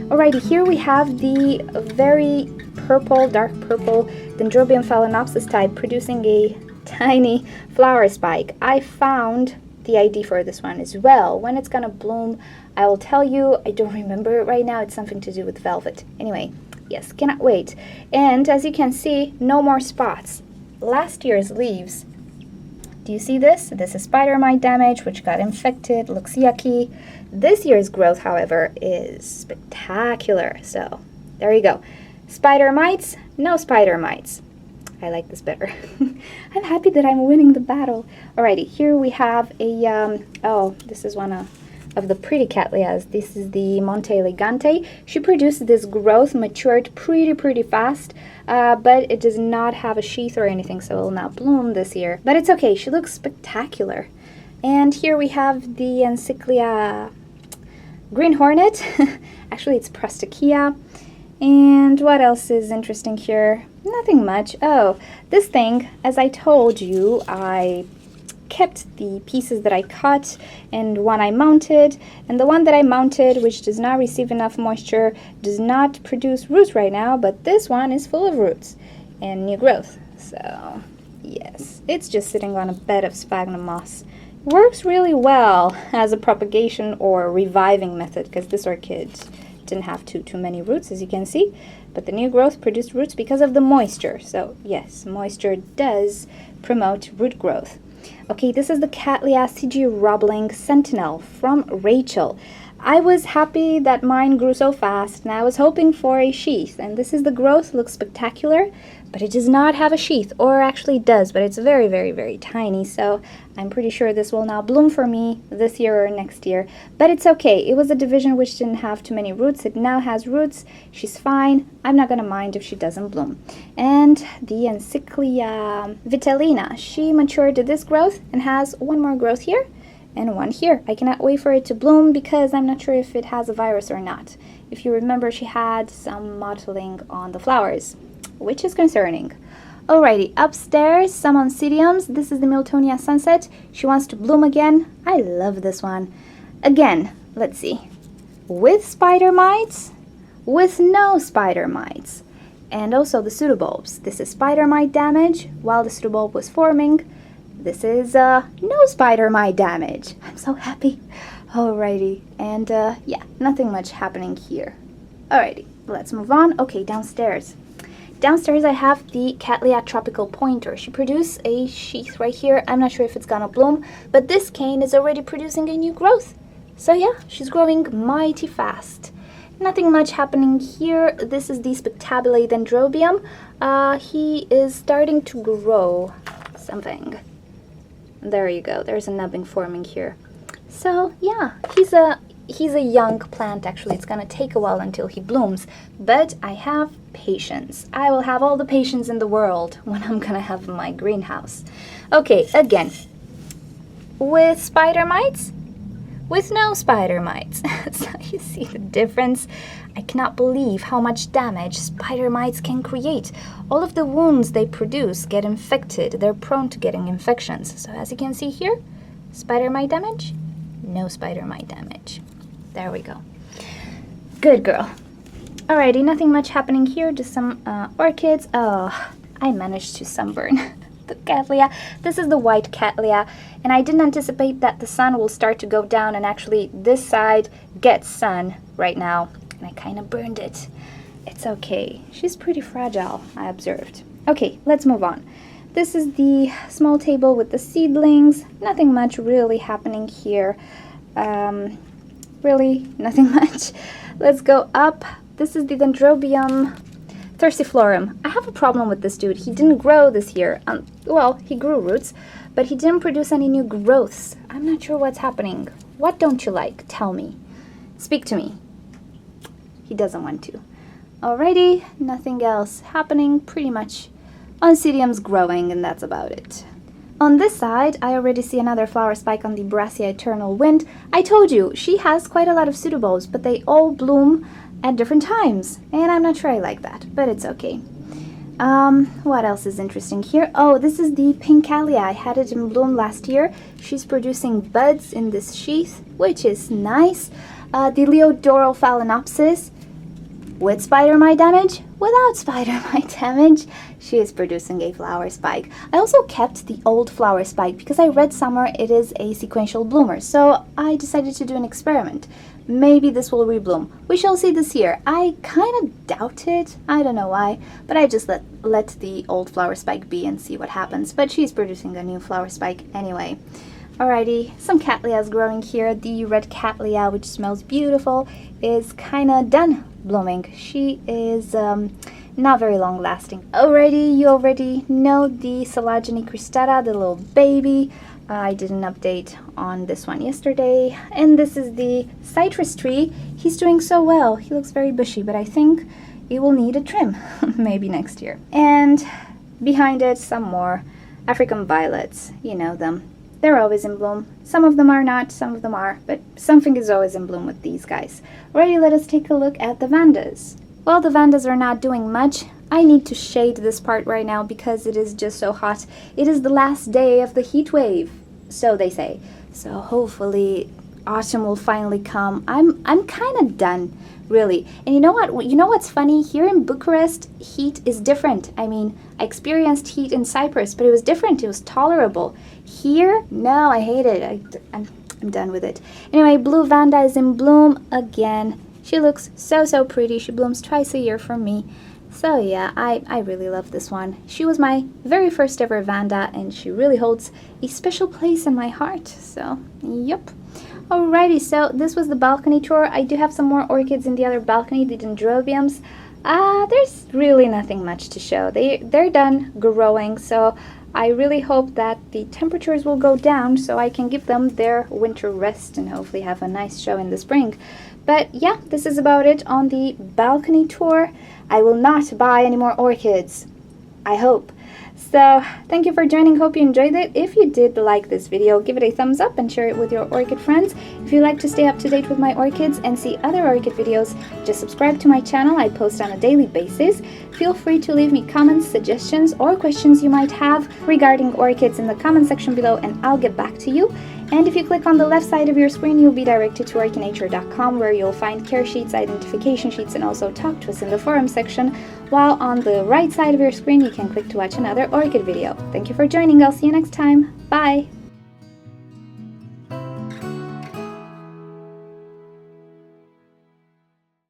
Alrighty, here we have the very purple, dark purple Dendrobium Phalaenopsis type producing a tiny flower spike. I found the ID for this one as well. When it's gonna bloom, I will tell you. I don't remember it right now. It's something to do with velvet. Anyway, yes, cannot wait. And as you can see, no more spots. Last year's leaves. Do you see this? This is spider mite damage, which got infected, looks yucky. This year's growth, however, is spectacular. So there you go. Spider mites, no spider mites. I like this better. I'm happy that I'm winning the battle. Alrighty, here we have a, oh, this is one of the pretty cattleyas. This is the Monte Elegante. She produced this growth, matured pretty fast, but it does not have a sheath or anything, so it will not bloom this year. But it's okay, she looks spectacular. And here we have the Encyclia Green Hornet. Actually, it's Prostachia. And what else is interesting here? Nothing much. Oh, this thing, as I told you, I kept the pieces that I cut and one I mounted, and the one that I mounted, which does not receive enough moisture, does not produce roots right now, but this one is full of roots and new growth. So yes, it's just sitting on a bed of sphagnum moss. Works really well as a propagation or reviving method, because this orchid didn't have too many roots, as you can see, but the new growth produced roots because of the moisture. So yes, moisture does promote root growth. Okay, this is the Cattleya CG Robbling Sentinel from Rachel. I was happy that mine grew so fast, and I was hoping for a sheath, and this is the growth. Looks spectacular, but it does not have a sheath, or actually does, but it's very tiny, so I'm pretty sure this will not bloom for me this year or next year. But it's okay. It was a division which didn't have too many roots. It now has roots. She's fine. I'm not gonna mind if she doesn't bloom. And the Encyclia Vitellina, she matured to this growth and has one more growth here and one here. I cannot wait for it to bloom because I'm not sure if it has a virus or not. If you remember, she had some mottling on the flowers, which is concerning. Alrighty, upstairs, some Oncidiums. This is the Miltonia Sunset. She wants to bloom again. I love this one. Again, let's see. With spider mites, with no spider mites. And also the pseudobulbs. This is spider mite damage while the pseudobulb was forming. This is no spider mite damage. I'm so happy. Alrighty, and yeah, nothing much happening here. Alrighty, let's move on. Okay, downstairs. Downstairs I have the Cattleya Tropical Pointer. She produced a sheath right here. I'm not sure if it's gonna bloom, but this cane is already producing a new growth. So yeah, she's growing mighty fast. Nothing much happening here. This is the Spectabile Dendrobium. He is starting to grow something. There you go. There's a nubbing forming here. So yeah, he's a young plant. Actually, it's gonna take a while until he blooms, but I have patience. I will have all the patience in the world when I'm gonna have my greenhouse. Okay, again, with spider mites, with no spider mites. So you see the difference? I cannot believe how much damage spider mites can create. All of the wounds they produce get infected. They're prone to getting infections. So as you can see here, spider mite damage, no spider mite damage. There we go. Good girl. Alrighty, nothing much happening here, just some orchids. Oh, I managed to sunburn the Cattleya. This is the white Cattleya, and I didn't anticipate that the sun will start to go down, and actually this side gets sun right now, and I kind of burned it. It's okay. She's pretty fragile, I observed. Okay, let's move on. This is the small table with the seedlings. Nothing much really happening here. Really, nothing much. Let's go up. This is the Dendrobium Thirstiflorum. I have a problem with this dude. He didn't grow this year. Well, he grew roots, but he didn't produce any new growths. I'm not sure what's happening. What don't you like? Tell me. Speak to me. He doesn't want to. Alrighty, nothing else happening. Pretty much Oncidium's growing, and that's about it. On this side, I already see another flower spike on the Brassia Eternal Wind. I told you, she has quite a lot of pseudobulbs, but they all bloom at different times, and I'm not sure I like that, but it's okay. What else is interesting here? Oh, this is the pink Cattleya. I had it in bloom last year. She's producing buds in this sheath, which is nice. The Leodoral Phalaenopsis. with spider mite damage, without spider mite damage, she is producing a flower spike. I also kept the old flower spike because I read somewhere it is a sequential bloomer, so I decided to do an experiment. Maybe this will rebloom. We shall see this year. I kind of doubt it. I don't know why, but I just let the old flower spike be and see what happens. But she's producing a new flower spike anyway. Alrighty, some Cattleyas growing here. The red Cattleya, which smells beautiful, is kind of done blooming. She is not very long lasting. Alrighty, you already know the Collagenea cristata, the little baby. I did an update on this one yesterday. And this is the citrus tree. He's doing so well. He looks very bushy, but I think it will need a trim, maybe next year. And behind it, some more African violets. You know them. They're always in bloom. Some of them are not, some of them are, but something is always in bloom with these guys. Alrighty, let us take a look at the Vandas. Well, the Vandas are not doing much. I need to shade this part right now because it is just so hot. It is the last day of the heat wave, so they say. So hopefully autumn will finally come. I'm kind of done, really. And you know what? You know what's funny? Here in Bucharest, heat is different. I mean, I experienced heat in Cyprus, but it was different. It was tolerable. Here, no, I hate it. I'm done with it. Anyway, Blue Vanda is in bloom again. She looks so pretty. She blooms twice a year for me. So yeah, I really love this one. She was my very first ever Vanda, and she really holds a special place in my heart. So, yep. Alrighty, so this was the balcony tour. I do have some more orchids in the other balcony, the Dendrobiums. There's really nothing much to show. They're done growing, so I really hope that the temperatures will go down so I can give them their winter rest and hopefully have a nice show in the spring. But yeah, this is about it on the balcony tour. I will not buy any more orchids, I hope. So thank you for joining. Hope you enjoyed it. If you did like this video, give it a thumbs up and share it with your orchid friends. If you like to stay up to date with my orchids and see other orchid videos, just subscribe to my channel. I post on a daily basis. Feel free to leave me comments, suggestions, or questions you might have regarding orchids in the comment section below, and I'll get back to you. And if you click on the left side of your screen, you'll be directed to orchidnature.com, where you'll find care sheets, identification sheets, and also talk to us in the forum section. While on the right side of your screen, you can click to watch another orchid video. Thank you for joining. I'll see you next time. Bye!